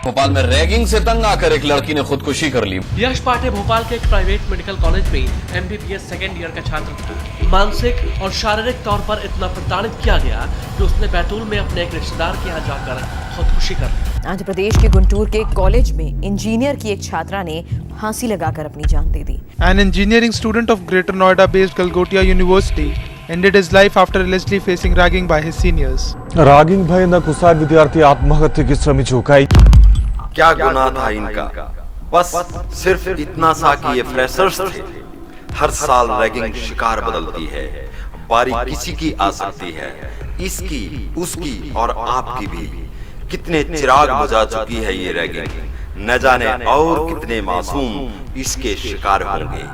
भोपाल में रैगिंग से तंग आकर एक लड़की ने खुदकुशी कर ली। यश पाठे भोपाल के एक प्राइवेट मेडिकल कॉलेज में MBBS सेकेंड ईयर का छात्र था। मानसिक और शारीरिक तौर पर इतना प्रताड़ित किया गया कि उसने बैतूल में अपने एक रिश्तेदार के यहाँ जाकर खुदकुशी कर ली। आंध्र प्रदेश के गुंटूर के कॉलेज में इंजीनियर की एक छात्रा ने फांसी लगाकर अपनी जान दे दी। An engineering student of Greater Noida-based Galgotia University ended his life after allegedly facing ragging by his seniors. Ragging ഭയന്ന കുസാറ്റ് വിദ്യാർത്ഥി ആത്മഹത്യക്ക് ശ്രമിച്ചു. क्या गुनाह था इनका? बस सिर्फ इतना सा कि ये फ्रेशर्स थे। हर साल रैगिंग शिकार बदलती है, बारी किसी की आ सकती है, इसकी, उसकी और आपकी भी। कितने चिराग बुझा चुकी है ये रैगिंग, न जाने और कितने मासूम इसके शिकार होंगे।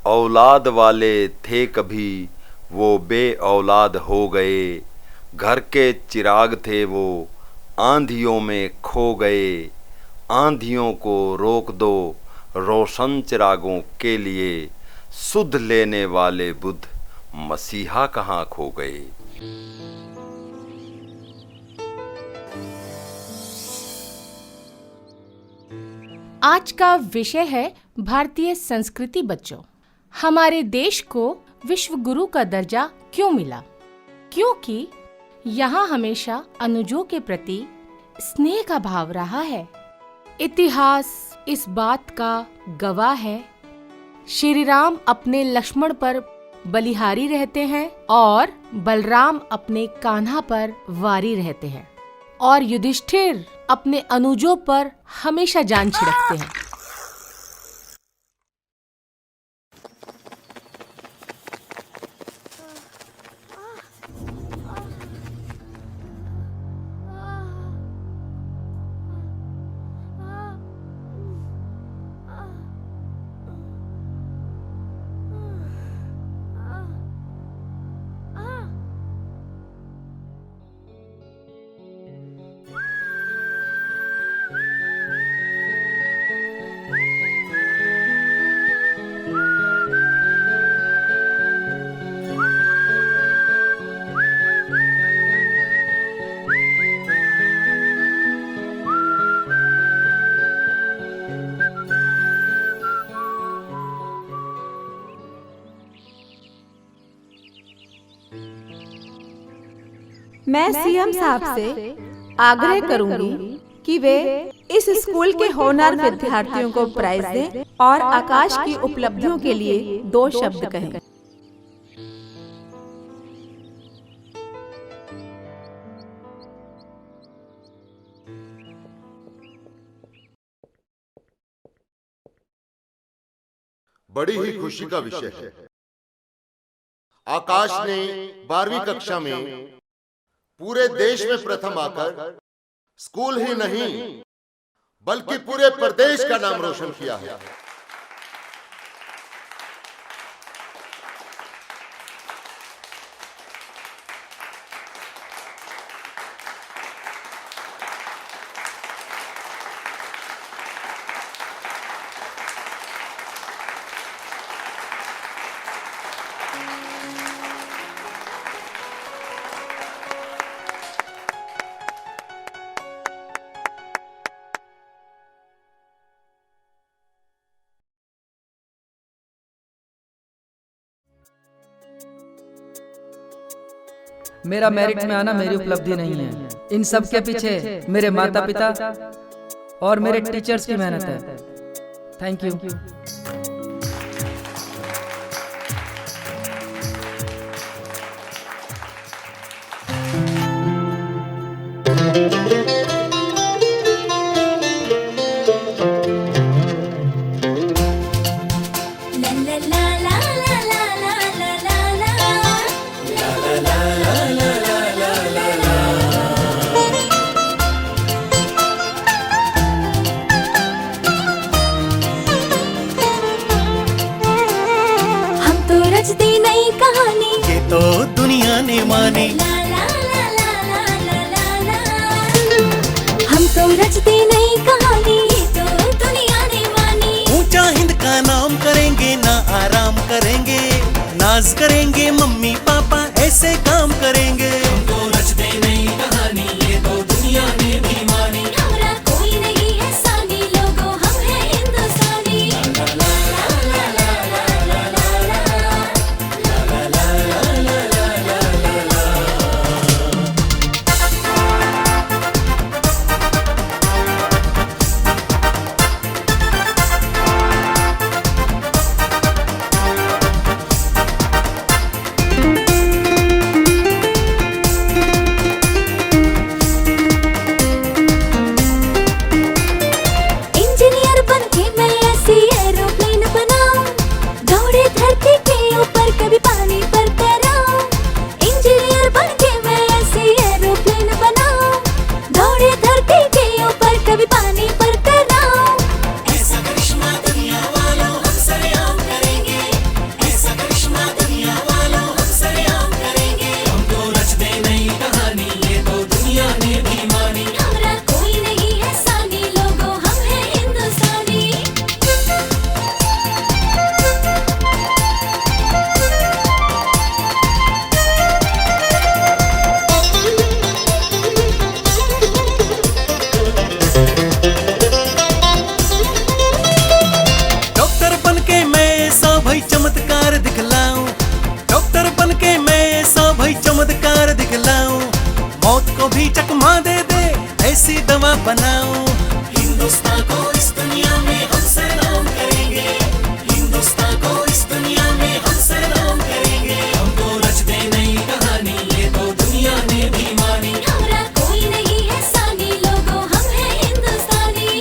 औलाद वाले थे कभी, वो बे औलाद हो गए। घर के चिराग थे वो, आंधियों में खो गए। आंधियों को रोक दो, रोशन चिरागों के लिए। सुध लेने वाले बुद्ध मसीहा कहाँ खो गए। आज का विषय है भारतीय संस्कृति। बच्चों, हमारे देश को विश्व गुरु का दर्जा क्यों मिला? क्योंकि यहाँ हमेशा अनुजों के प्रति स्नेह का भाव रहा है। इतिहास इस बात का गवाह है। श्री राम अपने लक्ष्मण पर बलिहारी रहते हैं और बलराम अपने कान्हा पर वारी रहते हैं, और युधिष्ठिर अपने अनुजों पर हमेशा जान छिड़कते हैं। मैं सीएम साहब से आग्रह करूंगी कि वे इस स्कूल के होनहार विद्यार्थियों को प्राइज दें और आकाश की उपलब्धियों के लिए 2 शब्द कहें। बड़ी ही खुशी का विषय है। आकाश ने 12वीं कक्षा में पूरे देश में प्रथम आकर स्कूल ही नहीं बल्कि पूरे प्रदेश का नाम रोशन किया है। मेरा मेरिट में आना मेरी उपलब्धि नहीं है। इन सब के पीछे मेरे माता पिता और मेरे टीचर्स की मेहनत है। Thank you. ने मानी। हम तो रचते नई कहानी, ये तो दुनिया ने मानी। ऊंचा हिंद का नाम करेंगे ना आराम करेंगे, नाज करेंगे मम्मी पापा ऐसे काम करेंगे। हम तो रचते नई कहानी, ये तो दुनिया ने भी मानी। हमारा कोई नहीं है सानी, लोगों हम हैं हिंदुस्तानी। इंजीनियर बनके मैं ऐसी एरोप्लेन बनाऊं, दौड़े धरती के ऊपर कभी पानी पर तैराऊं। इंजीनियर बनके मैं ऐसी एरोप्लेन बनाऊं, दौड़े धरती के ऊपर कभी पानी पर तैराऊं। ऐसा करिश्मा दुनिया वालों हम सरेआम करेंगे, ऐसा करिश्मा दुनिया वालों हम सरेआम करेंगे। हम तो रचते नई कहानी, ये तो दुनिया ने भी मानी। हमारा कोई नहीं है सानी, लोगों हम हैं हिंदुस्तानी। डॉक्टर बनके मैं ऐसा भाई चमत्कार दिखलाऊं, डॉक्टर बनके मैं ऐसा भाई चमत्कार दिखलाऊं। मौत को भी चकमा दे दे ऐसी दवा बनाऊं। हिंदुस्तान को इस दुनिया में हम सलाम करेंगे, हिंदुस्तान को इस दुनिया में हम सलाम करेंगे। हम तो रचते नई कहानी, ये तो दुनिया ने भी मानी। हमारा कोई नहीं है सानी, लोगों हम हैं हिंदुस्तानी।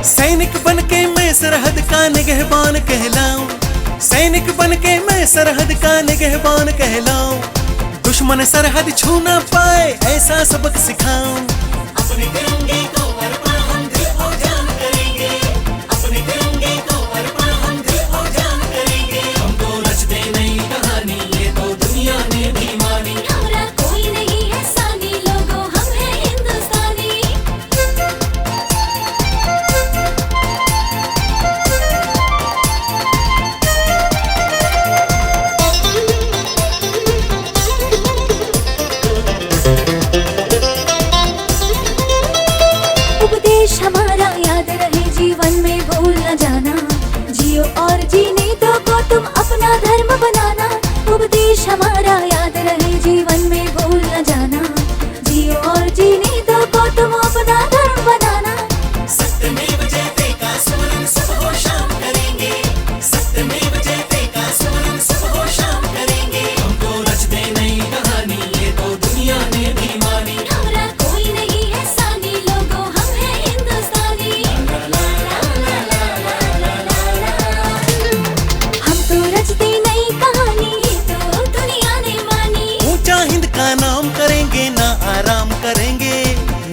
सैनिक बनके मैं सरहद का निगहबान कहलाऊं, सैनिक बनके मैं सरहद का निगहबान कहलाऊं। दुश्मन सरहद छू ना पाए ऐसा सबक सिखाऊं। अपने तिरंगे को अर्पण हम दिल और जान करेंगे, अपने तिरंगे को अर्पण हम दिल और जान करेंगे। हम तो रचते नई कहानी, ये तो दुनिया ने भी मानी। हमारा कोई नहीं है सानी, लोगों हम हैं हिंदुस्तानी। उपदेश हमारा याद रहे जीवन में भूल न जाना, जियो और जीने दो को तुम अपना धर्म बनाना। उपदेश हमारा याद रहे जीवन में भूल न जाना, जियो और जीने दो को तुम अपना धर्म बनाना। सत्यमेव जयते का स्मरण सब हो शाम करेंगे, सत्यमेव जयते का स्मरण सब हो शाम करेंगे। हम तो रचते नई कहानी, ये तो दुनिया ने भी मानी। हमारा कोई नहीं है सानी, लोगों हम हैं हिंदुस्तानी। हम तो रचते नई कहानी, ये तो दुनिया ने मानी। ऊंचा हिंद का नाम करेंगे ना आराम करेंगे,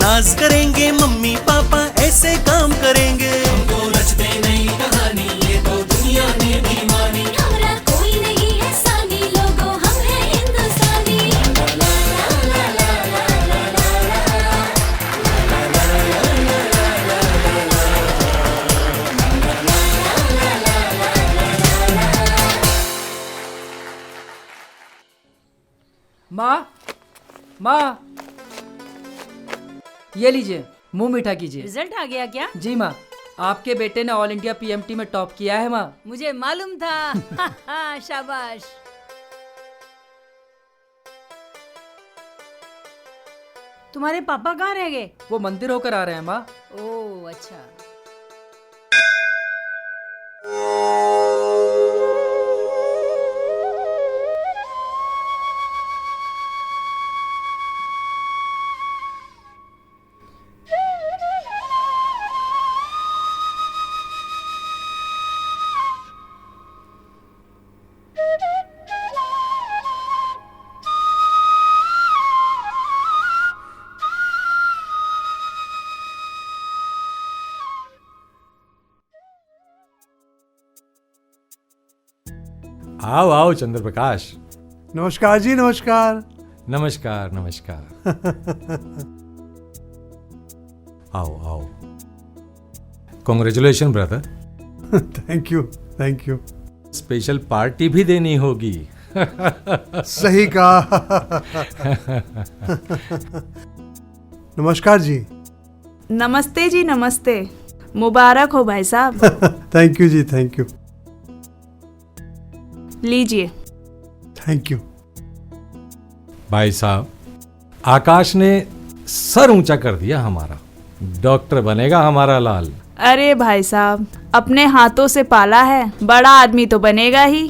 नाज करेंगे मम्मी पापा ऐसे काम करेंगे। हम तो रचते नई कहानी, ये तो दुनिया ने भी मानी। हमारा कोई नहीं है सानी, लोगों हम हैं हिंदुस्तानी। माँ माँ, ये लीजिए मुंह मीठा कीजिए। रिजल्ट आ गया क्या? जी माँ, आपके बेटे ने ऑल इंडिया पीएमटी में टॉप किया है माँ। मुझे मालूम था। शाबाश। तुम्हारे पापा कहाँ रह गए? वो मंदिर होकर आ रहे हैं माँ। ओह अच्छा। आओ आओ चंद्र प्रकाश। नमस्कार जी, नमस्कार। नमस्कार नमस्कार। आओ आओ। Congratulation brother. Thank you thank you. Special party भी देनी होगी। सही कहा। नमस्कार जी। नमस्ते जी, नमस्ते। मुबारक हो भाई साहब। थैंक यू जी, थैंक यू। लीजिए। Thank you. भाई साहब, आकाश ने सर ऊंचा कर दिया हमारा। डॉक्टर बनेगा हमारा लाल। अरे भाई साहब, अपने हाथों से पाला है, बड़ा आदमी तो बनेगा ही।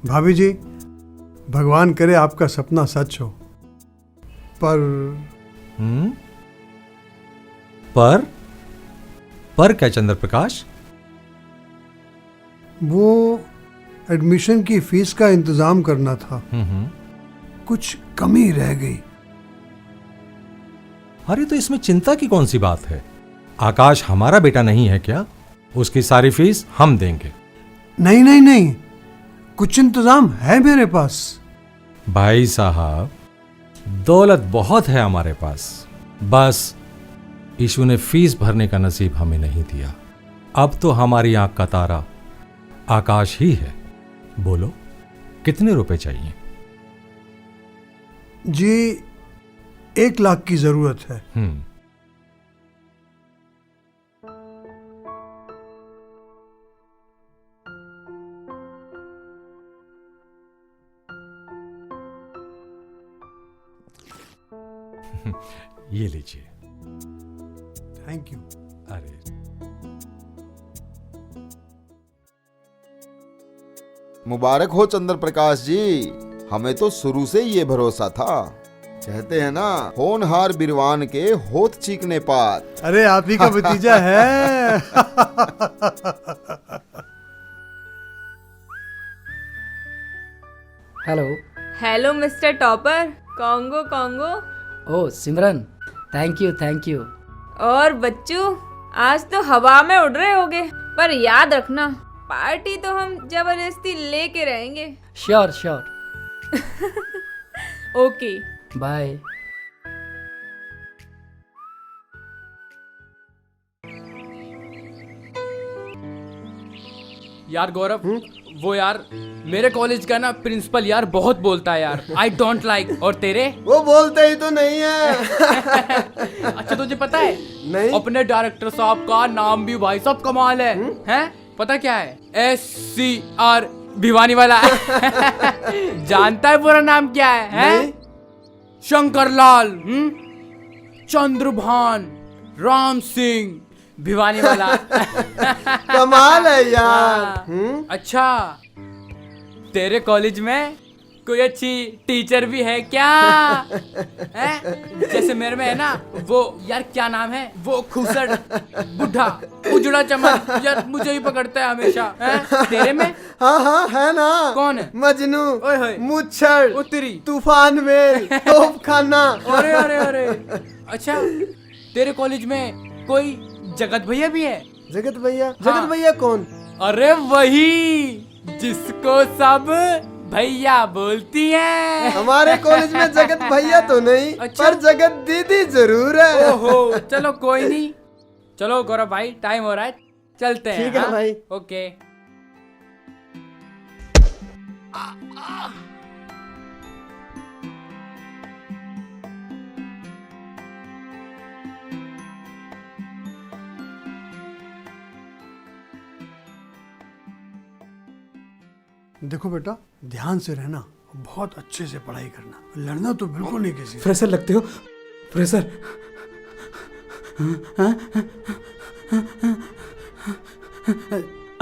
भाभी जी, भगवान करे आपका सपना सच हो। पर पर क्या चंद्र प्रकाश? वो एडमिशन की फीस का इंतजाम करना था। कुछ कमी रह गई। अरे तो इसमें चिंता की कौन सी बात है? आकाश हमारा बेटा नहीं है क्या? उसकी सारी फीस हम देंगे। नहीं नहीं नहीं, कुछ इंतजाम है मेरे पास। भाई साहब, दौलत बहुत है हमारे पास, बस ईशु ने फीस भरने का नसीब हमें नहीं दिया। अब तो हमारी आंख का तारा आकाश ही है। बोलो कितने रुपए चाहिए? जी 1 लाख की जरूरत है। ये लीजिए। Thank you. अरे मुबारक हो चंद्र प्रकाश जी, हमें तो शुरू से ये भरोसा था। कहते हैं ना, होनहार बिरवान के होठ चीकने पात। अरे आप ही का भतीजा है। Hello. Hello mister topper. Congo congo. ओ Simran, thank you thank you. और बच्चू, आज तो हवा में उड़ रहे होगे, पर याद रखना पार्टी तो हम जबरदस्ती लेके रहेंगे। Sure sure. Okay bye. यार गौरव, वो यार मेरे कॉलेज का ना प्रिंसिपल यार बहुत बोलता है यार। I don't like. और तेरे? वो बोलते ही तो नहीं है। अच्छा तुझे पता है? नहीं। अपने डायरेक्टर साहब का नाम भी भाई साहब कमाल है। हैं? पता क्या है? SCR भिवानी वाला। जानता है पूरा नाम क्या है? हैं? शंकर लाल, चंद्रभान, राम सिंह भिवानी वाला। कमाल है यार। अच्छा, तेरे कॉलेज में कोई अच्छी टीचर भी है क्या? है? जैसे मेरे में है ना, वो यार क्या नाम है, वो खुसड़ बुढ़ा उजड़ा चमन, यार मुझे ही पकड़ता है हमेशा। है? तेरे में? हाँ हाँ है ना। कौन है? मजनू, मुच्छर, उत्तरी, तूफान में, तोपखाना। अरे अरे अरे। अच्छा, तेरे कॉलेज में कोई जगत भैया भी है? जगत भैया? जगत भैया कौन? अरे वही जिसको सब भैया बोलती हैं। हमारे कॉलेज में जगत भैया तो नहीं। अच्छा? पर जगत दीदी जरूर है। ओहो, चलो कोई नहीं। चलो गौरव भाई, टाइम हो रहा है, चलते हैं। ठीक है भाई। ओके। देखो बेटा, ध्यान से रहना, बहुत अच्छे से पढ़ाई करना, लड़ना तो बिल्कुल नहीं किसी से। फ्रेशर लगते हो फ्रेशर।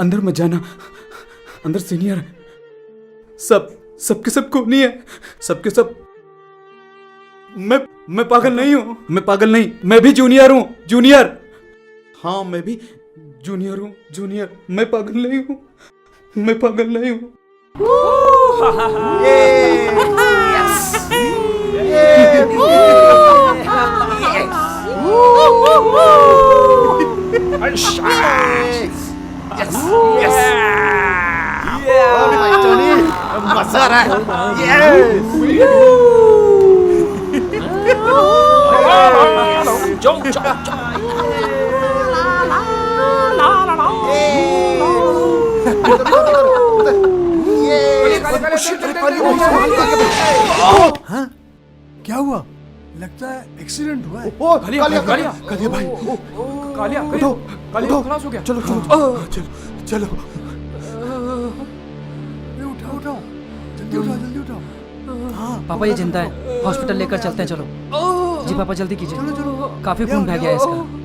अंदर मत जाना, अंदर सीनियर है। सबके सब को नहीं है, सबके सब। मैं पागल नहीं हूँ, मैं पागल नहीं, मैं भी जूनियर हूँ, जूनियर। हाँ मैं भी जूनियर हूँ, जूनियर। मैं पागल नहीं हूँ, मैं पागल नहीं हूँ। मजा आ रहा है। हाँ? क्या हुआ? लगता है एक्सीडेंट हुआ है। कालिया भाई, कालिया खलास हो गया। चलो चलो उठाओ जल्दी उठाओ। हाँ पापा ये जिंदा है, हॉस्पिटल लेकर चलते हैं। चलो जी पापा जल्दी कीजिए। चलो काफी खून बह गया है इसका।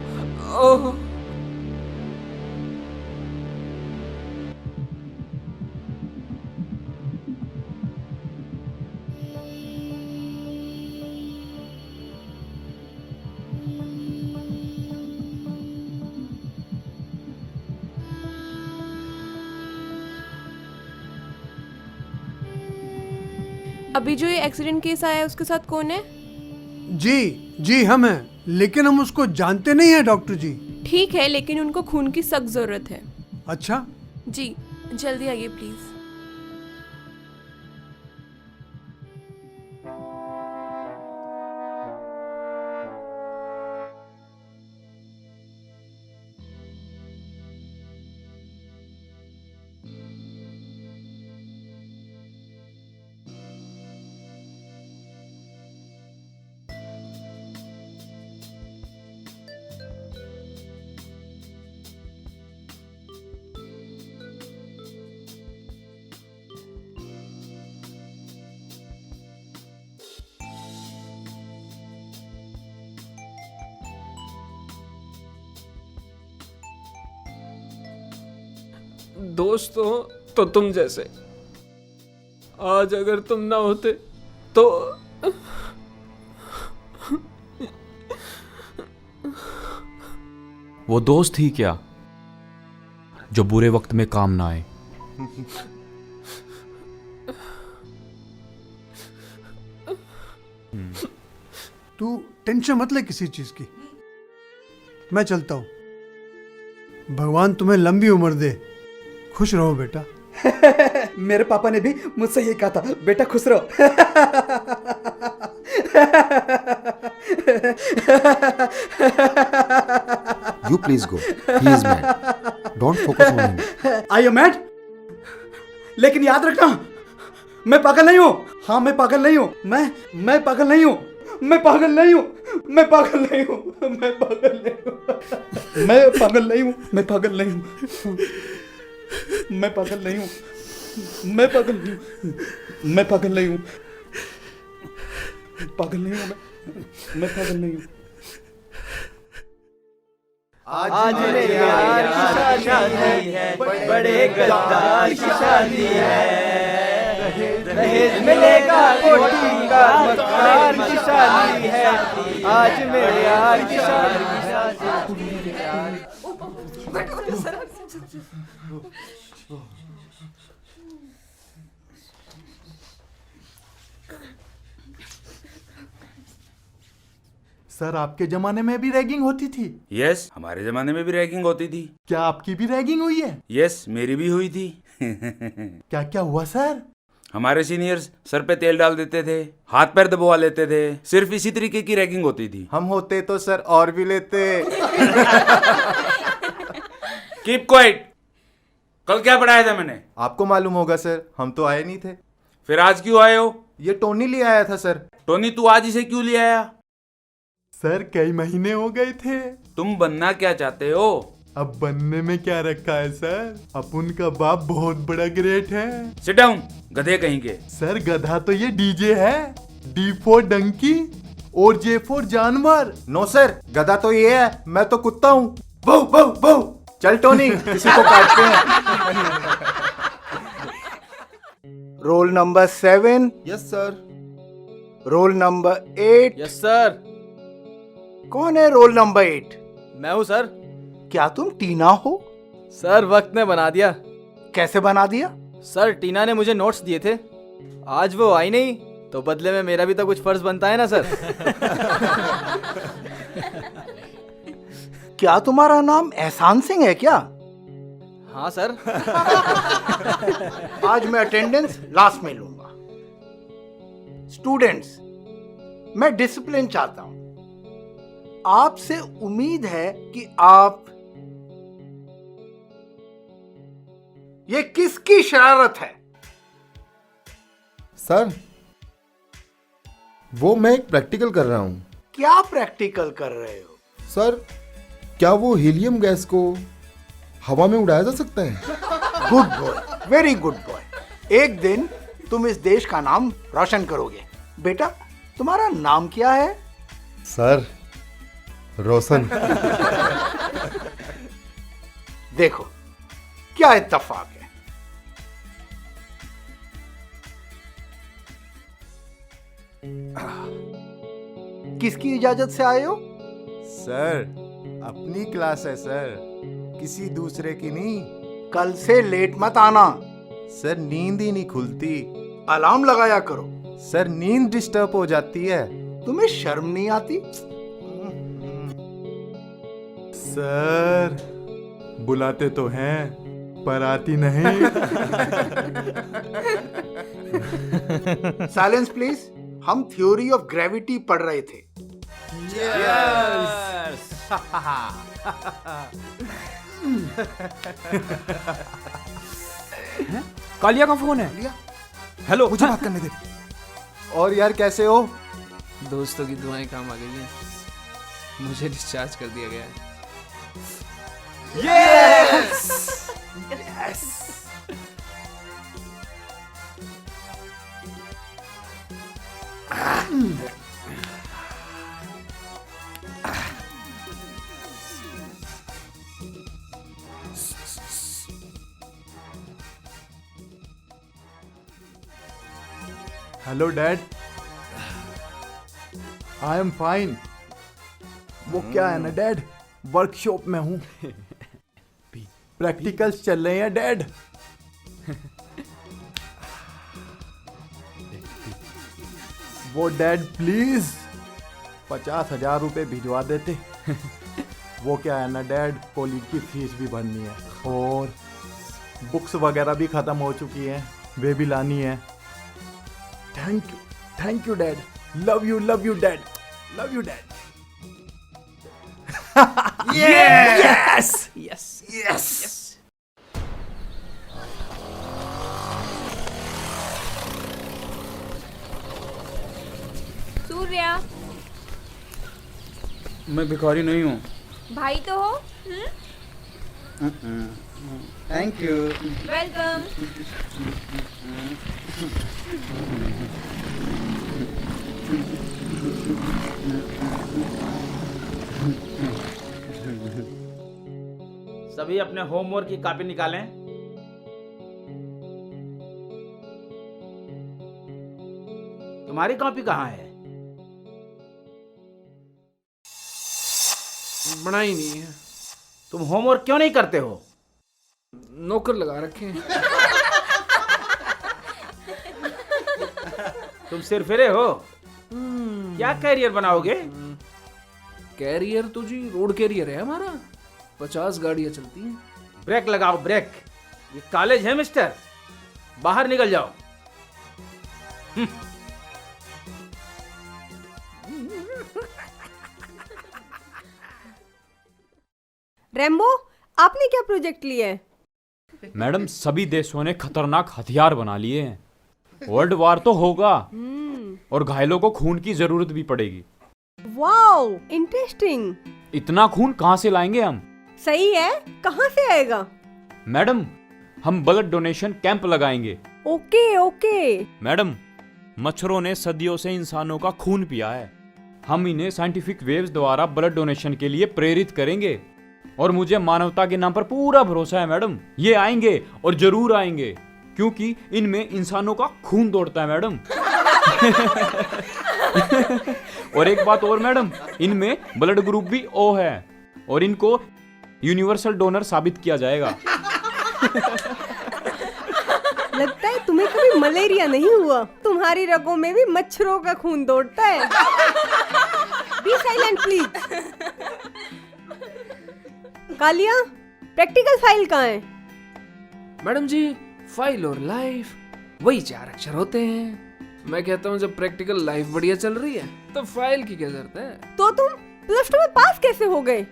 अभी जो ये एक्सीडेंट केस आया है उसके साथ कौन है? जी हम हैं, लेकिन हम उसको जानते नहीं हैं डॉक्टर जी। ठीक है, लेकिन उनको खून की सख्त जरूरत है। अच्छा जी जल्दी आइए प्लीज। दोस्तों तो तुम जैसे, आज अगर तुम ना होते तो वो दोस्त ही क्या जो बुरे वक्त में काम ना आए। तू टेंशन मत ले किसी चीज की, मैं चलता हूं। भगवान तुम्हें लंबी उम्र दे, खुश रहो बेटा। मेरे पापा ने भी मुझसे यही कहा था, बेटा खुश रहो। You please go. He is mad. Don't focus on him. I am mad? लेकिन याद रखना, मैं पागल नहीं हूँ। हाँ मैं पागल नहीं हूँ। मैं पागल नहीं हूँ। मैं पागल नहीं हूँ। मैं पागल नहीं हूँ। मैं पागल नहीं हूँ। मैं पागल नहीं हूँ। मैं पागल नहीं हूँ। मैं पागल नहीं हूँ। मैं पागल नहीं हूँ। मैं पागल नहीं हूँ। पागल नहीं हूँ मैं पागल नहीं हूँ। आज मेरे यार की शादी है, बड़े गद्दार की शादी है। दहेज मिलेगा कोठी का, मकान की शादी है। आज मेरे यार की शादी। सर आपके जमाने में भी रैगिंग होती थी? यस, हमारे जमाने में भी रैगिंग होती थी। क्या आपकी भी रैगिंग हुई है? यस, मेरी भी हुई थी। क्या क्या हुआ सर? हमारे सीनियर्स सर पे तेल डाल देते थे, हाथ पैर दबवा लेते थे। सिर्फ इसी तरीके की रैगिंग होती थी। हम होते तो सर और भी लेते। Keep quiet. कल क्या पढ़ाया था मैंने? आपको मालूम होगा सर, हम तो आए नहीं थे। फिर आज क्यों आए हो? ये टोनी ले आया था सर। टोनी तू आज इसे क्यों ले आया? सर कई महीने हो गए थे। तुम बनना क्या चाहते हो? अब बनने में क्या रखा है सर, अपुन का बाप बहुत बड़ा ग्रेट है। सिट डाउन, गधे कहीं के। सर गधा तो ये डीजे है, डी फॉर डंकी और जे फॉर जानवर। नो सर, गधा तो ये है, मैं तो कुत्ता हूँ। बहु बहु बहु। चल टोनी, किसी को काटते हैं। Roll number 7। Yes sir. Roll number 8। Yes sir. कौन है रोल नंबर 8? मैं हूँ सर। क्या तुम टीना हो? सर वक्त ने बना दिया। कैसे बना दिया? सर टीना ने मुझे नोट्स दिए थे, आज वो आई नहीं तो बदले में मेरा भी तो कुछ फर्ज बनता है ना सर। क्या तुम्हारा नाम एहसान सिंह है क्या? हाँ सर। आज मैं अटेंडेंस लास्ट में लूंगा। स्टूडेंट्स, मैं डिसिप्लिन चाहता हूं। आपसे उम्मीद है कि आप ये किसकी शरारत है? सर, वो मैं एक प्रैक्टिकल कर रहा हूं। क्या प्रैक्टिकल कर रहे हो? सर, क्या वो हीलियम गैस को हवा में उड़ाया जा सकता है? Good boy, very good boy. एक दिन तुम इस देश का नाम रोशन करोगे। बेटा, तुम्हारा नाम क्या है? सर, रोशन। देखो क्या इत्तेफाक है। किसकी इजाजत से आए हो? सर, अपनी क्लास है सर, किसी दूसरे की नहीं। कल से लेट मत आना। सर, नींद ही नहीं खुलती। अलार्म लगाया करो। सर, नींद डिस्टर्ब हो जाती है। तुम्हें शर्म नहीं आती? सर, बुलाते तो हैं पर आती नहीं। Silence please. हम थ्योरी ऑफ ग्रेविटी पढ़ रहे थे। कालिया का फोन है। हेलो, मुझे बात करने दे। और यार, कैसे हो? दोस्तों की दुआएं काम आ गई हैं। मुझे डिस्चार्ज कर दिया गया है। Yes! Yes! Hello dad, I am fine. वो क्या है ना डैड, वर्कशॉप में हूँ। प्रैक्टिकल्स चल रहे हैं डैड। वो डैड प्लीज 50,000 रुपए भिजवा देते। वो क्या है ना डैड, कॉलेज की फीस भी भरनी है और बुक्स वगैरह भी खत्म हो चुकी हैं, वे भी लानी है। Thank you dad. Love you dad, love you dad. Yes yes yes. Surya, मैं भिखारी नहीं हूँ। भाई तो हो। Thank you. वेलकम। सभी अपने होमवर्क की कॉपी निकालें। तुम्हारी कॉपी कहाँ है? बनाई नहीं है। तुम होमवर्क क्यों नहीं करते हो? नौकर लगा रखे हैं। तुम सिरफिरे हो। क्या कैरियर बनाओगे? कैरियर तो जी रोड कैरियर है हमारा। 50 गाड़ियां चलती हैं। ब्रेक लगाओ, ब्रेक। ये कॉलेज है मिस्टर, बाहर निकल जाओ। रेम्बो, आपने क्या प्रोजेक्ट लिया है? मैडम, सभी देशों ने खतरनाक हथियार बना लिए हैं। वर्ल्ड वार तो होगा और घायलों को खून की जरूरत भी पड़ेगी। Wow, interesting. इतना खून कहाँ से लाएंगे हम? सही है, कहाँ से आएगा? मैडम, हम ब्लड डोनेशन कैंप लगाएंगे। Okay okay. मैडम, मच्छरों ने सदियों से इंसानों का खून पिया है। हम इन्हें साइंटिफिक वेव्स द्वारा ब्लड डोनेशन के लिए प्रेरित करेंगे और मुझे मानवता के नाम पर पूरा भरोसा है मैडम, ये आएंगे और जरूर आएंगे, क्योंकि इनमें इंसानों का खून दौड़ता है मैडम। और एक बात और मैडम, इनमें ब्लड ग्रुप भी ओ है और इनको यूनिवर्सल डोनर साबित किया जाएगा। लगता है तुम्हें कभी मलेरिया नहीं हुआ। तुम्हारी रगों में भी मच्छरों का खून दौड़ता है। Be silent please. Kalia, practical file कहाँ है? मैडम जी फाइल और लाइफ वही 4 अक्षर होते हैं। मैं कहता हूँ जब प्रैक्टिकल लाइफ बढ़िया चल रही है तो फाइल की क्या जरूरत है। तो तुम प्लस 2 में पास कैसे हो गए?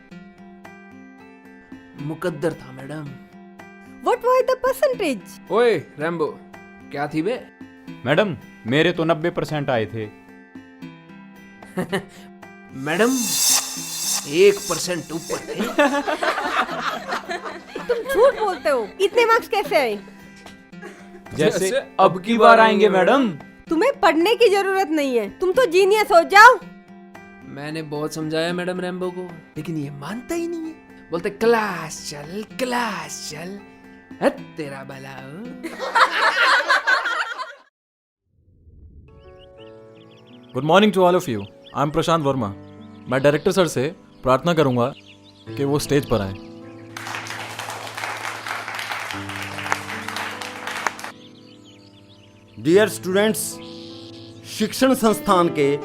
मुकद्दर था madam. What was the percentage? ओए रैम्बो क्या थी बे? मैडम मेरे तो 90% आए थे। मैडम 1% ऊपर थे। तुम झूठ बोलते हो। इतने मार्क्स कैसे आए? जैसे अब की बार आएंगे मैडम। तुम्हें पढ़ने की जरूरत नहीं है, तुम तो जीनियस हो जाओ। मैंने बहुत समझाया मैडम रैम्बो को, लेकिन ये मानता ही नहीं है। बोलते क्लास चल हट तेरा भला हो। Good morning to all of you. I am Prashant Verma. मैं डायरेक्टर सर से प्रार्थना करूंगा कि वो स्टेज पर आए। डियर स्टूडेंट्स, शिक्षण संस्थान के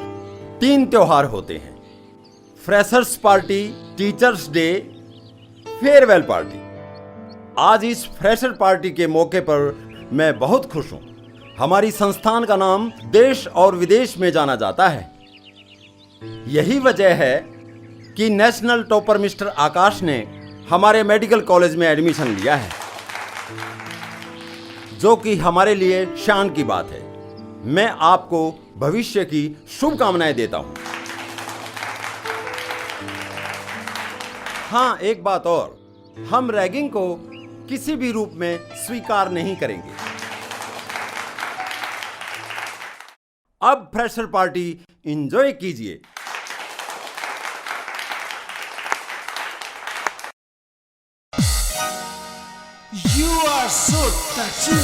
3 त्योहार होते हैं, freshers party, teachers day, farewell party. आज इस फ्रेशर पार्टी के मौके पर मैं बहुत खुश हूं। हमारी संस्थान का नाम देश और विदेश में जाना जाता है। यही वजह है कि नेशनल टॉपर मिस्टर आकाश ने हमारे मेडिकल कॉलेज में एडमिशन लिया है, जो कि हमारे लिए शान की बात है। मैं आपको भविष्य की शुभकामनाएं देता हूं। हाँ, एक बात और, हम रैगिंग को किसी भी रूप में स्वीकार नहीं करेंगे। अब फ्रेशर पार्टी एंजॉय कीजिए। You are so touchy.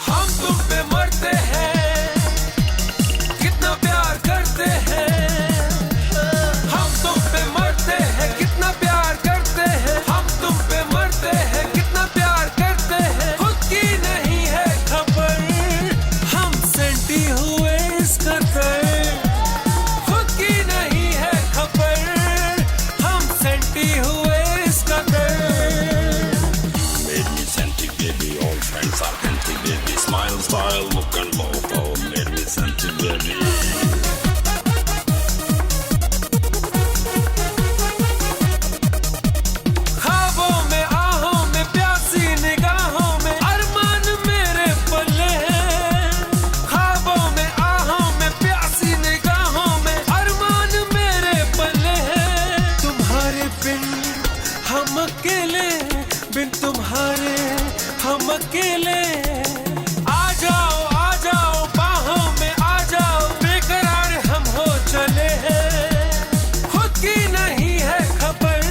हम तुम पे मरते हैं, कितना प्यार करते हैं। हम तुम पे मरते हैं, कितना प्यार करते हैं। हम तुम पे मरते हैं, कितना प्यार करते हैं। खुद की नहीं है खबर, हम सेंटी हुए इस कदर। खुद की नहीं है खबर, हम सेंटी हुए इस कदर। Made me senti baby, all friends are anti baby. Smile, style, look and love, oh, made me senti baby. ख्वाबों में, आहों में, प्यासी निगाहों में, अरमान मेरे पले हैं। ख्वाबों में, आहों में, प्यासी निगाहों में, अरमान मेरे पले हैं। तुम्हारे बिन हम अकेले, बिन तुम्हारे हम अकेले। आ जाओ बाहों में आ जाओ, बेकरार हम हो चले हैं। खुद की नहीं है खबर,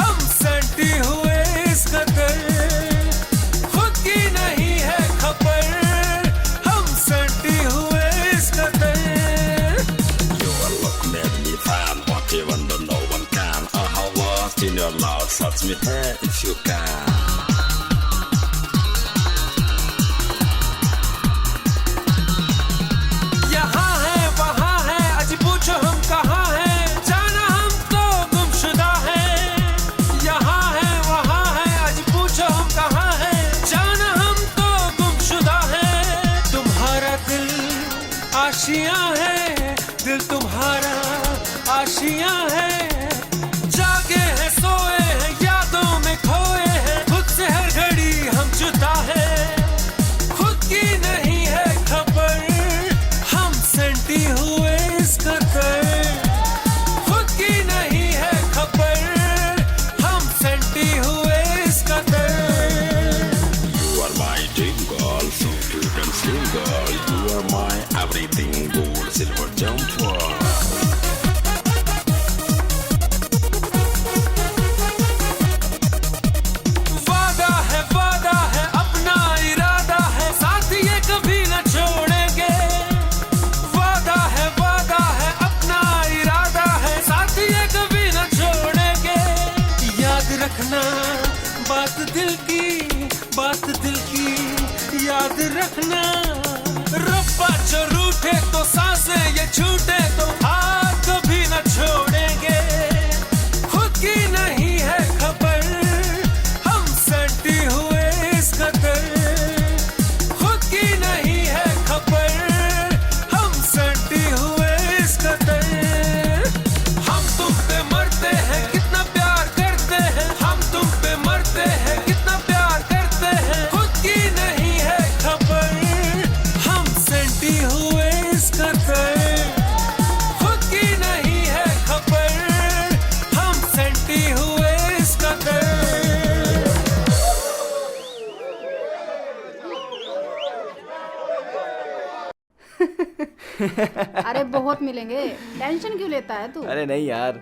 हम सेंटी हुए इस कदर। खुद की नहीं है खबर, हम सेंटी हुए इस कदर। Your look made me fan, what even though no one can. I have lost in your love, touch me there if you can. यहाँ है वहाँ है, आज पूछो हम कहाँ हैं। जाना हम तो गुमशुदा हैं। यहाँ है वहाँ है, आज पूछो हम कहाँ हैं। जाना हम तो गुमशुदा हैं। तुम्हारा दिल आशियाँ है, दिल तुम्हारा आशियाँ है। जागे हैं, सोए हैं, यादों में खोए हैं। खुद से हर घड़ी हम जुदा हैं। खुद की नहीं है खबर, हम सेंटी हुए इस कदर। खुद की नहीं है खबर, हम सेंटी हुए इस कदर। You are my dream girl, so cute and slim girl. You are my everything, gold, silver, jumper. वादा है, अपना इरादा है, साथ ये कभी न छोड़ेंगे। वादा है, की बात दिल की याद रखना, रब्बा जो रूठे तो सांसें ये छूटे तो हाथ कभी न छोड़ेंगे, खुद की नहीं है खबर हम सटी हुए इस कदर, खुद की नहीं है खबर हम सटी हुए इस कदर, हम तुम पे मरते हैं कितना प्यार करते हैं, हम तुम पे मरते हैं कितना प्यार करते हैं, खुद की नहीं है खबर हम सटी हुए इस कदर, खुद की नहीं है खबर हम सटी हुए इस कदर। अरे बहुत मिलेंगे, टेंशन क्यों लेता है तू? अरे नहीं यार।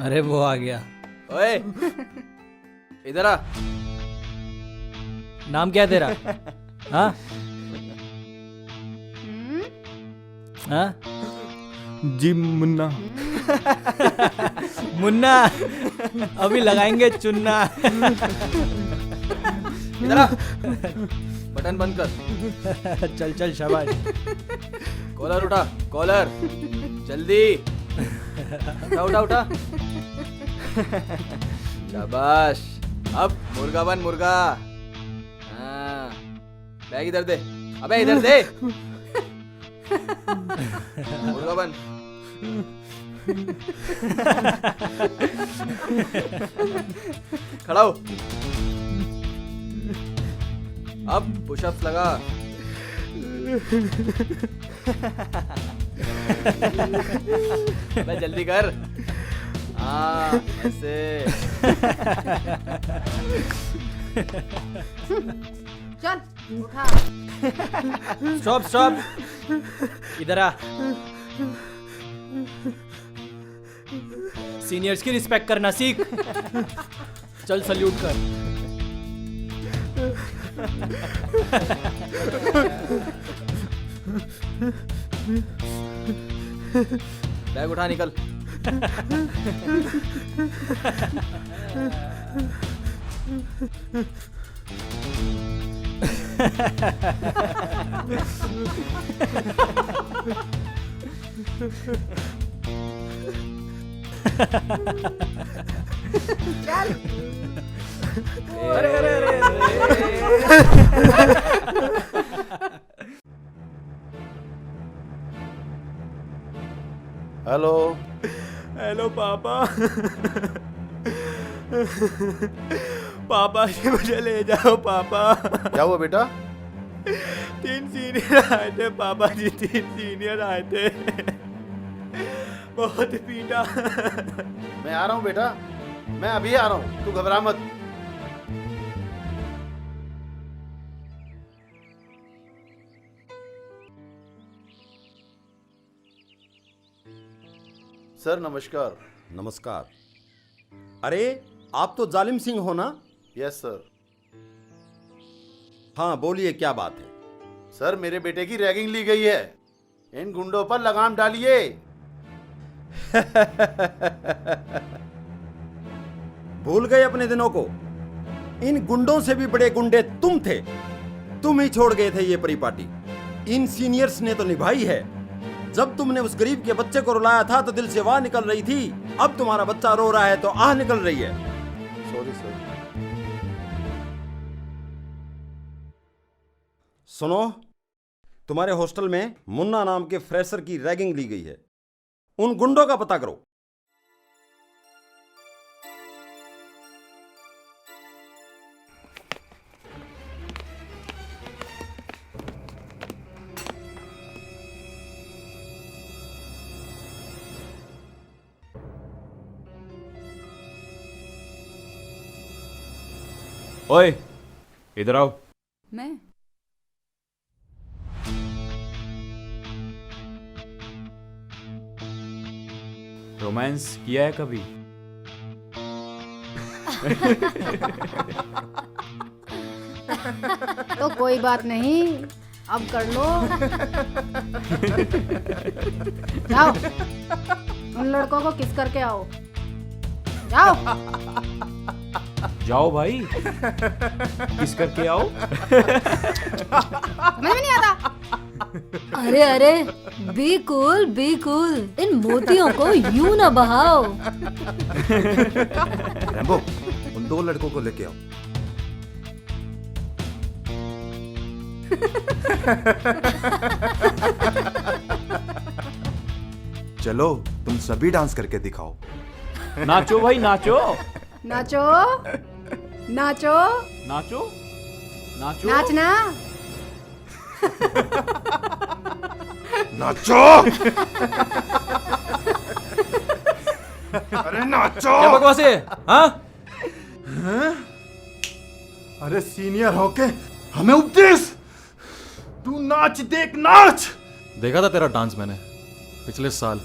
अरे वो आ गया। ओए इधर आ। नाम क्या है तेरा? हाँ हाँ जी मुन्ना। मुन्ना अभी लगाएंगे चुन्ना। इधर आ। बटन बंद कर। चल चल शाबाश। कॉलर उठा, कॉलर जल्दी उठा उठा उठा। शाबाश। अब मुर्गा बन मुर्गा। हाँ बैग इधर दे। अबे इधर दे। मुर्गा बन। खड़ा हो। अब पुशअप्स लगा। अबे जल्दी कर। हाँ ऐसे। चल उठा। Stop stop. इधर आ। सीनियर्स की रिस्पेक्ट करना सीख। चल सल्यूट कर। बैग उठा निकल। चल। अरे अरे अरे हेलो। हेलो पापा। पापा जी मुझे ले जाओ पापा। क्या हुआ बेटा? 3 सीनियर आए थे पापा जी, 3 सीनियर आए थे, बहुत पीटा। मैं आ रहा हूँ बेटा, मैं अभी आ रहा हूँ, तू घबरा मत। सर नमस्कार। नमस्कार। अरे आप तो जालिम सिंह हो ना? Yes sir. हाँ बोलिए क्या बात है? सर मेरे बेटे की रैगिंग ली गई है, इन गुंडों पर लगाम डालिए। भूल गए अपने दिनों को? इन गुंडों से भी बड़े गुंडे तुम थे, तुम ही छोड़ गए थे ये परिपाटी। इन सीनियर्स ने तो निभाई है। जब तुमने उस गरीब के बच्चे को रुलाया था तो दिल से वाह निकल रही थी, अब तुम्हारा बच्चा रो रहा है तो आह निकल रही है। Sorry sir. सुनो, तुम्हारे हॉस्टल में मुन्ना नाम के फ्रेशर की रैगिंग ली गई है, उन गुंडों का पता करो। ओए इधर आओ। मैं रोमांस किया है कभी? तो कोई बात नहीं, अब कर लो। जाओ उन लड़कों को किस करके आओ। जाओ। जाओ भाई, किस करके आओ। समझ में नहीं आता। अरे अरे, बी कूल, इन मोतियों को यूं ना बहाओ। रैम्बो, उन 2 लड़कों को लेके आओ। चलो, तुम सभी डांस करके दिखाओ। नाचो भाई, नाचो नाचो नाचो नाचो नाचो, नाचना। नाचो। अरे नाचो। क्या बकवास है? हाँ? अरे सीनियर होके हमें उपदेश। तू नाच देख, नाच। देखा था तेरा डांस मैंने पिछले साल।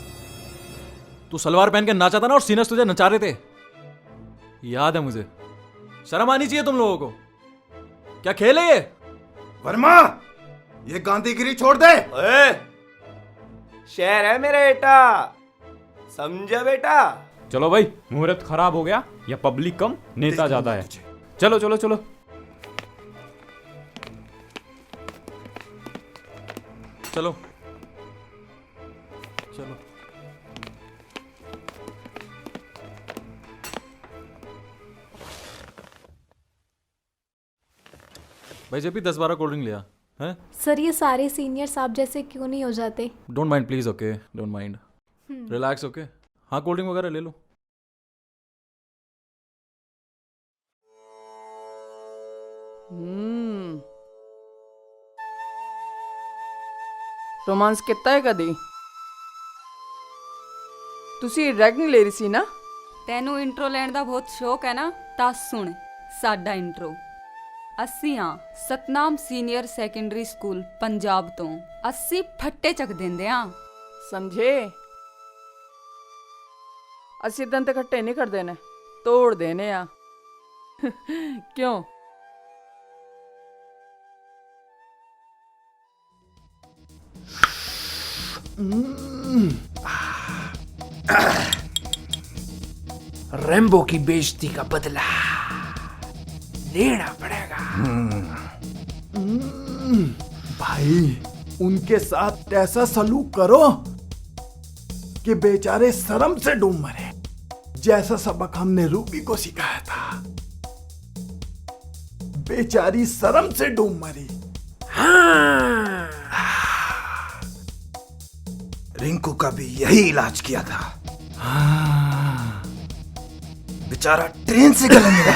तू सलवार पहन के नाचा था ना और सीनियर्स तुझे नचा रहे थे, याद है मुझे। शर्म आनी चाहिए तुम लोगों को। क्या खेल है ये? वर्मा, ये गांधीगिरी छोड़ दे। ओए, शहर है मेरा बेटा, समझा बेटा। चलो भाई, मुहूर्त खराब हो गया, या पब्लिक कम नेता ज्यादा है। चलो चलो चलो। चलो चलो। भाई जब भी 10-12 कोल्ड ड्रिंक लिया है। सर ये सारे सीनियर्स आप जैसे क्यों नहीं हो जाते? Don't mind please, okay? Don't mind, relax, okay? हाँ, कोल्ड ड्रिंक वगैरह ले लो। रोमांस कितना है कदी? ਤੁਸੀਂ ਰੈਗ ਨਹੀਂ ਲੈ ਰਹੀ ਸੀ ਨਾ? ਤੈਨੂੰ ਇੰਟਰੋ ਲੈਣ ਦਾ ਬਹੁਤ ਸ਼ੌਕ ਹੈ ਨਾ, ਤਾਂ ਸੁਣ ਸਾਡਾ ਇੰਟਰੋ। ਅਸੀਂ ਹਾਂ Satnam senior secondary school Punjab ਤੋਂ। ਅਸੀਂ ਫੱਟੇ ਚੱਕ ਦਿੰਦੇ ਹਾਂ, ਸਮਝੇ? ਅਸੀਂ ਦੰਦ ਇਕੱਠੇ ਨਹੀਂ ਕਰਦੇ ਨੇ, ਤੋੜ ਦੇਨੇ ਆ। ਕਿਉਂ? रैम्बो की बेइज्जती का बदला लेना पड़ेगा। भाई, उनके साथ ऐसा सलूक करो कि बेचारे शर्म से डूब मरे, जैसा सबक हमने रूबी को सिखाया था। बेचारी शर्म से डूब मरी। हाँ। रिंकू का भी यही इलाज किया था। हाँ। बेचारा ट्रेन से गले मिला।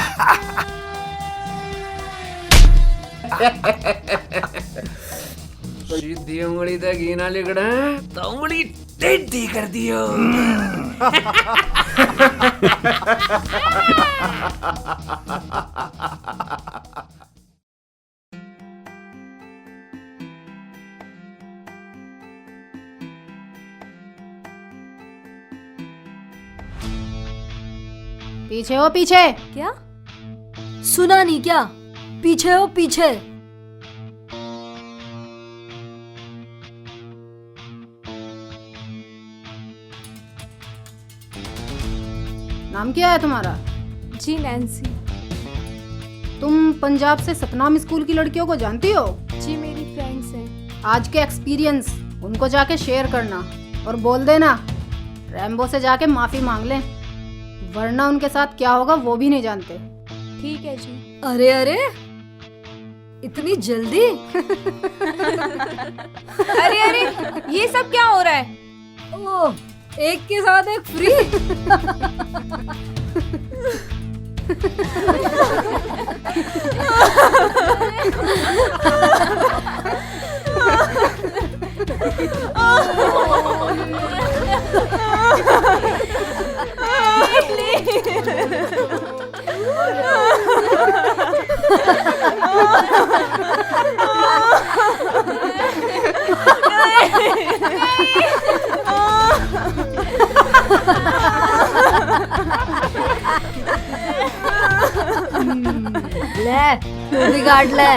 सीधी उंगली तक घी ना लिगड़ा तो उंगली टेढ़ी कर दियो। पीछे हो पीछे। क्या सुना नहीं क्या? पीछे हो पीछे। नाम क्या है तुम्हारा? जी नैन्सी। तुम पंजाब से सतनाम स्कूल की लड़कियों को जानती हो? जी मेरी फ्रेंड्स हैं। आज के एक्सपीरियंस उनको जाके शेयर करना और बोल देना रैम्बो से जाके माफी मांग लें, वरना उनके साथ क्या होगा वो भी नहीं जानते। ठीक है जी। अरे अरे, इतनी जल्दी? अरे अरे, ये सब क्या हो रहा है? ओह, एक के साथ एक फ्री। ले, तू भी काट ले।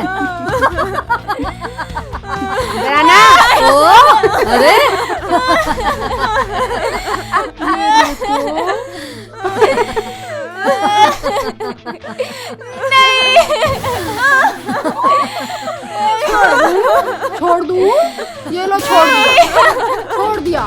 ना ओ, अरे ये देखो। छोड़ दूँ? ये लो, छोड़ दिया, छोड़ दिया।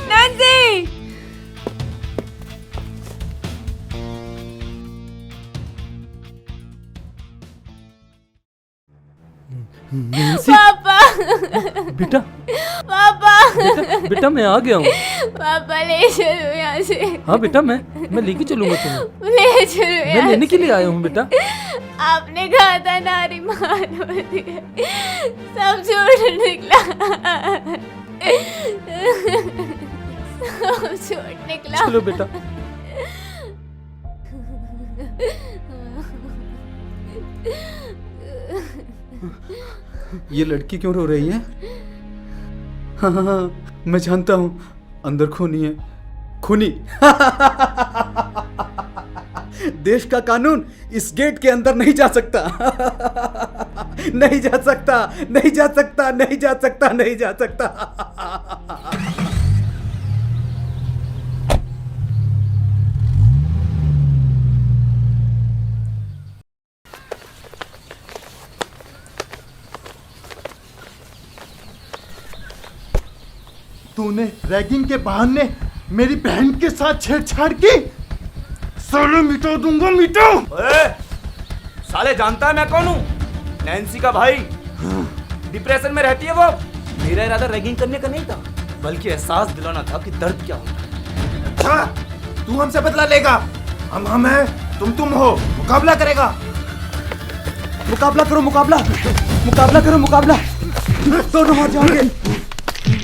नैन्सी! पापा बेटा पापा बेटा मैं आ गया हूँ। पापा ले चलो यहाँ से। हाँ बेटा मैं लेके चलूंगा तुम्हें। ले चलो मैं यहाँ लेने के से। लिए आया हूँ बेटा। आपने कहा था नारीमान होती है, सब झूठ निकला, सब झूठ निकला। चलो बेटा। ये लड़की क्यों रो रही है? हाँ हाँ हाँ, मैं जानता हूँ, अंदर खूनी है, खूनी। देश का कानून इस गेट के अंदर नहीं जा सकता। नहीं जा सकता, नहीं जा सकता, नहीं जा सकता, नहीं जा सकता। तूने रैगिंग के बहाने मेरी बहन के साथ छेड़छाड़ की, साले मिटा दूंगा, मिटा। साले जानता है मैं कौन हूँ? नैन्सी का भाई। डिप्रेशन में रहती है वो। मेरा इरादा रैगिंग करने का नहीं था, बल्कि एहसास दिलाना था कि दर्द क्या होता है। अच्छा, तू हमसे बदला लेगा? हम है, तुम हो, मुकाबला करेगा। मुकाबला करो, मुकाबला, मुकाबला करो, मुकाबला। दोनों हार जाओगे।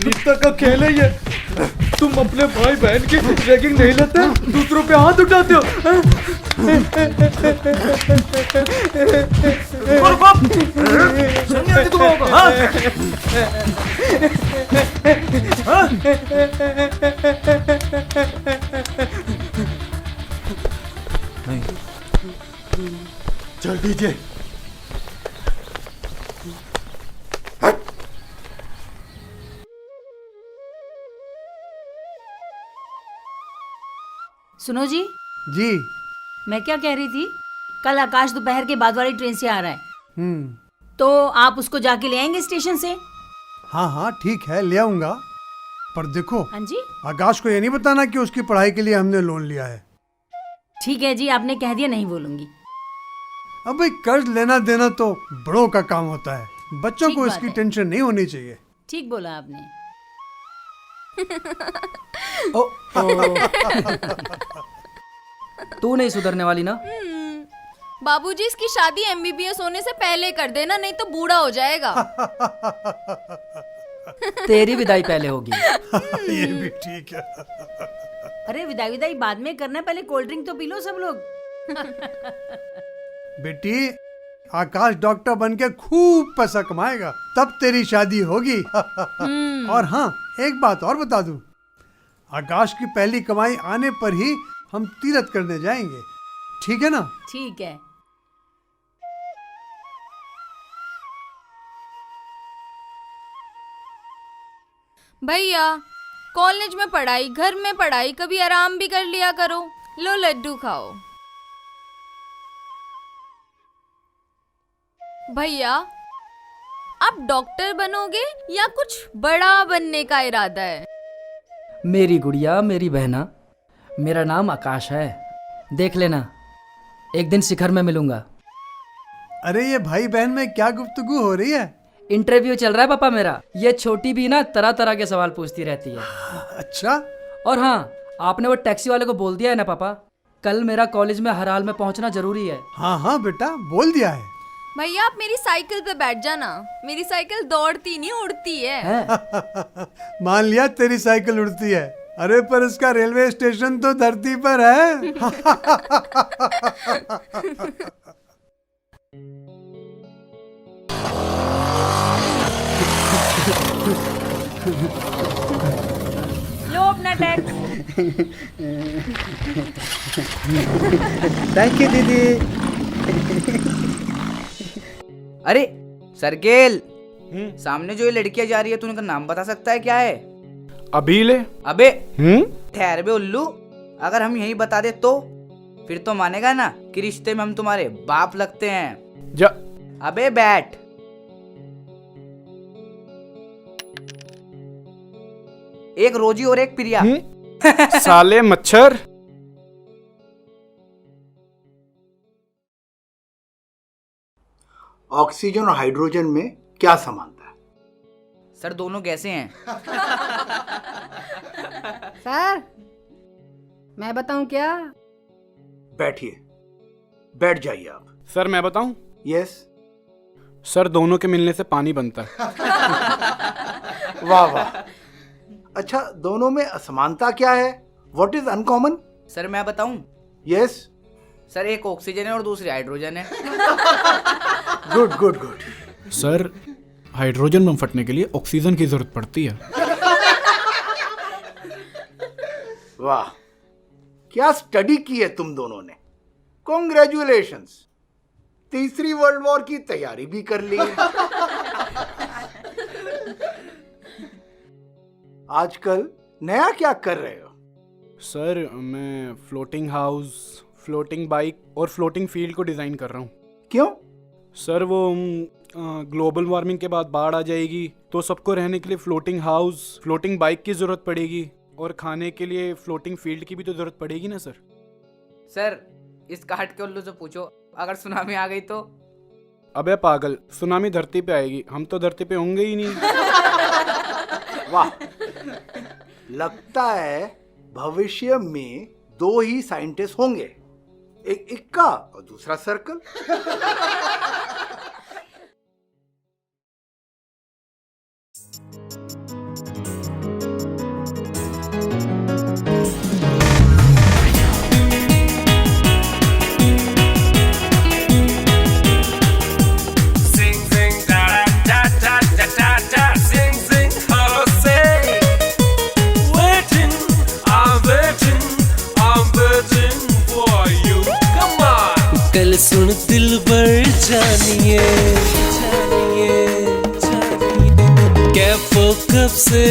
रिश्ता का खेल है ये। तुम अपने भाई बहन की रैगिंग नहीं लेते, दूसरों पे हाथ उठाते हो। नहीं, चल दीजिए। सुनो जी जी। मैं क्या कह रही थी, कल आकाश दोपहर के बाद वाली ट्रेन से आ रहा है, तो आप उसको जाके ले आएंगे स्टेशन से? हाँ हाँ ठीक है, ले आऊंगा। पर देखो, हाँ जी, आकाश को ये नहीं बताना कि उसकी पढ़ाई के लिए हमने लोन लिया है। ठीक है जी, आपने कह दिया, नहीं बोलूंगी। अब भाई कर्ज लेना देना तो बड़ों का काम होता है, बच्चों ठीक को बात इसकी है। टेंशन नहीं होनी चाहिए। ठीक बोला आपने। तू नहीं सुधरने वाली ना। बाबूजी, इसकी शादी MBBS होने से पहले कर देना, नहीं तो बूढ़ा हो जाएगा। तेरी विदाई पहले होगी। ये भी ठीक है। अरे विदाई विदाई बाद में करना, पहले कोल्ड ड्रिंक तो पी लो सब लोग। बेटी, आकाश डॉक्टर बनके खूब पैसा कमाएगा, तब तेरी शादी होगी। और हाँ, एक बात और बता दूं, आकाश की पहली कमाई आने पर ही हम तीरथ करने जाएंगे, ठीक है ना? ठीक है। भैया, कॉलेज में पढ़ाई, घर में पढ़ाई, कभी आराम भी कर लिया करो। लो लड्डू खाओ। भैया, आप डॉक्टर बनोगे या कुछ बड़ा बनने का इरादा है? मेरी गुड़िया, मेरी बहना, मेरा नाम आकाश है। देख लेना, एक दिन शिखर में मिलूंगा। अरे ये भाई बहन में क्या गुफ्तगू हो रही है? इंटरव्यू चल रहा है पापा मेरा। ये छोटी भी ना तरह तरह के सवाल पूछती रहती है। अच्छा। और हाँ, आपने वो टैक्सी वाले को बोल दिया है ना पापा, कल मेरा कॉलेज में हर हाल में पहुंचना जरूरी है। हाँ हाँ बेटा, बोल दिया है। भैया, आप मेरी साइकिल पे बैठ जाना। मेरी साइकिल दौड़ती नहीं, उड़ती है। मान लिया तेरी साइकिल उड़ती है। अरे पर इसका रेलवे स्टेशन तो धरती पर है। लो अपना टैक्स। थैंक यू दीदी। अरे सरकेल, सामने जो ये लड़कियां जा रही है, तू उनका नाम बता सकता है क्या है? अभी ले। अबे ठहर बे उल्लू, अगर हम यही बता दे तो फिर तो मानेगा ना कि रिश्ते में हम तुम्हारे बाप लगते हैं। जा। अबे बैठ। एक रोजी और एक प्रिया। साले मच्छर। ऑक्सीजन और हाइड्रोजन में क्या समानता है? सर दोनों गैसें हैं। सर मैं बताऊं क्या? बैठिए, बैठ जाइए आप। सर मैं बताऊं? यस। सर दोनों के मिलने से पानी बनता है। वाह वाह। अच्छा, दोनों में असमानता क्या है? What is uncommon? सर मैं बताऊं? यस। सर एक ऑक्सीजन है और दूसरी हाइड्रोजन है। Good good good. Sir hydrogen bomb फटने के लिए ऑक्सीजन की जरूरत पड़ती है। वाह, क्या स्टडी की है तुम दोनों ने। कॉन्ग्रेचुलेशंस, तीसरी वर्ल्ड वॉर की तैयारी भी कर ली है। आजकल नया क्या कर रहे हो? सर मैं फ्लोटिंग हाउस, फ्लोटिंग बाइक और फ्लोटिंग फील्ड को डिजाइन कर रहा हूँ। क्यों? सर वो ग्लोबल वार्मिंग के बाद बाढ़ आ जाएगी तो सबको रहने के लिए फ्लोटिंग हाउस, फ्लोटिंग बाइक की जरूरत पड़ेगी और खाने के लिए फ्लोटिंग फील्ड की भी तो जरूरत पड़ेगी ना सर। सर इस काट के उल्लू से पूछो, अगर सुनामी आ गई तो? अबे पागल, सुनामी धरती पे आएगी, हम तो धरती पे होंगे ही नहीं। वाह, लगता है भविष्य में दो ही साइंटिस्ट होंगे, एक इक्का और दूसरा सर्कल। कल सुन दिल भर जानिए, कैफो कब से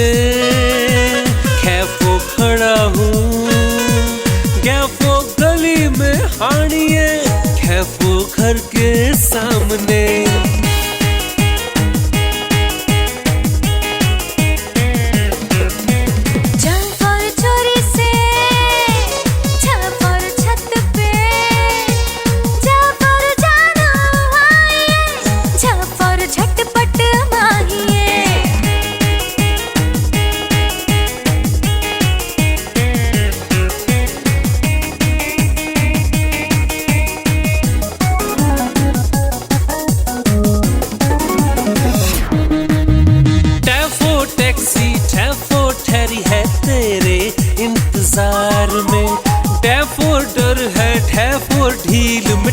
कैफो खड़ा हूँ, कैफो गली में हानिए, कैफो घर के सामने।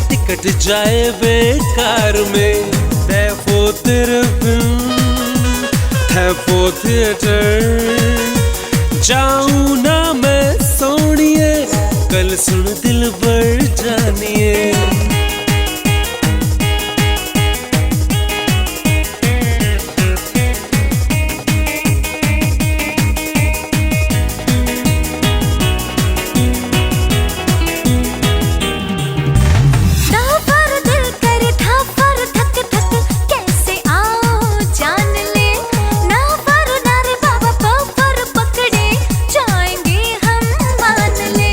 टिकट जाए बेकार में, टैफो तेरे बिन टैफो थिएटर जाऊं ना मैं सोनिए, कल सुन दिल भर जानिए। जाएंगे हम मान ले।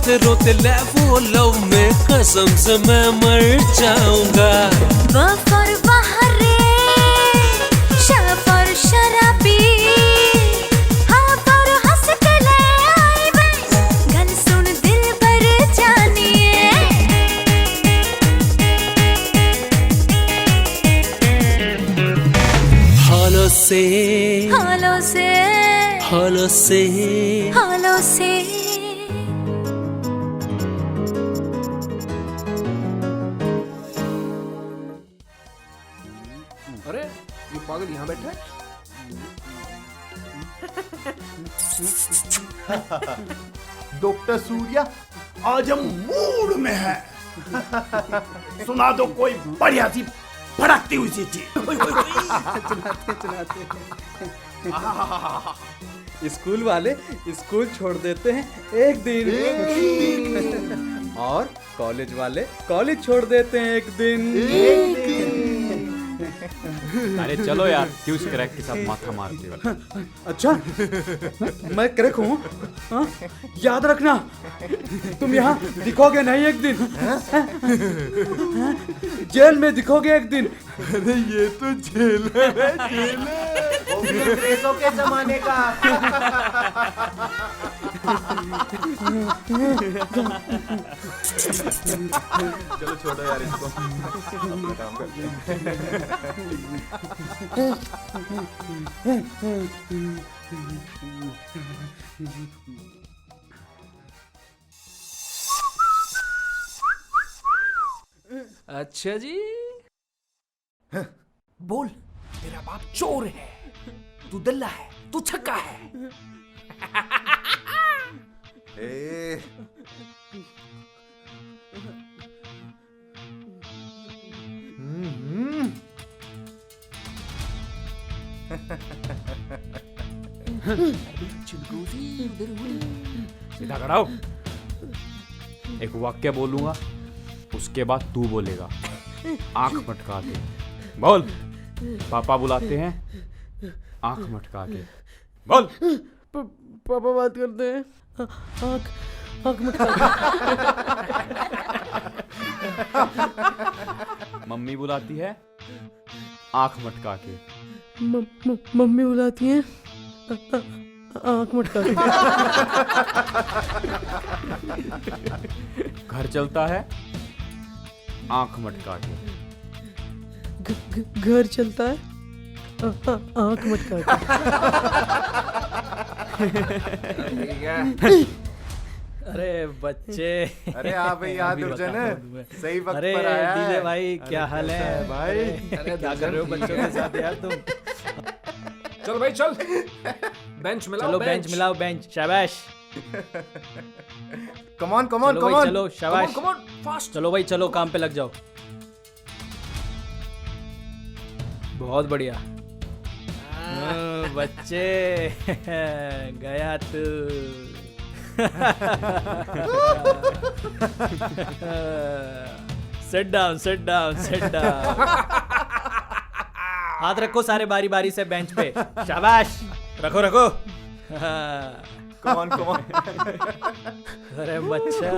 रोते रोते लेवो लव में कसम से मैं मर जाऊंगा। वफ और बहरे, शफ और शराबी, हाफ और हंस के ले आई मैं, गल सुन दिल पर जानिए। हालों से हालों से हालों से हालों से अरे ये पागल यहाँ बैठा है। डॉक्टर सूर्या, आज हम मूड में हैं। सुना दो कोई बढ़िया सी भड़कती हुई सी चीज। स्कूल वाले स्कूल छोड़ देते हैं एक दिन, और कॉलेज वाले कॉलेज छोड़ देते हैं एक दिन। अरे चलो यार, क्यों क्रैक के साथ माथा मारते हो? अच्छा, मैं क्रैक हूँ? हाँ? याद रखना, तुम यहाँ दिखोगे नहीं एक दिन, जेल में दिखोगे एक दिन। अरे ये तो जेल है, जेल है। अंग्रेजों के जमाने का। चलो छोड़ो यार इसको, अपना काम करते अच्छा जी, बोल, तेरा बाप चोर है, तू दल्ला है, तू छक्का है। ए, सीधा खड़ा हो। एक वाक्य बोलूंगा, उसके बाद तू बोलेगा, आंख मटका के बोल। पापा बुलाते हैं, आंख मटका के बोल। पापा बात करते हैं, आंख मटका के। मम्मी बुलाती है, आंख मटका के। मम्मी बुलाती है, आंख मटका के। घर चलता है, आंख मटका के। घर चलता है, आंख मटका के। अरे बच्चे, अरे हाँ भाई, याद अर्जुन सही वक्त अरे पर आया है। डीजे भाई, क्या हाल है भाई? अरे क्या कर रहे हो बच्चों के साथ यार तुम? चल भाई चल, बेंच मिलाओ, चलो बेंच मिलाओ, बेंच। शाबाश, कमॉन कमॉन चलो भाई, कमॉन, चलो शाबाश, कम ऑन फास्ट। चलो भाई चलो, काम पे लग जाओ। बहुत बढ़िया बच्चे, गया तू। Sit down, sit down, sit down. हाथ रखो सारे बारी बारी से बेंच पे। शाबाश, रखो रखो। Come on come on. अरे बच्चा,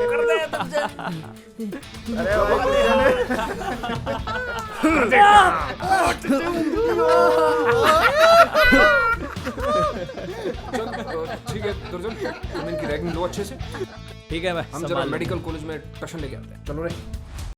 कर दे तब से। अरे ठीक है दुर्जन, तुम इनकी रैगिंग लो अच्छे से। ठीक है, मैं हम जरा मेडिकल कॉलेज में टशन लेके आते हैं। चलो रे।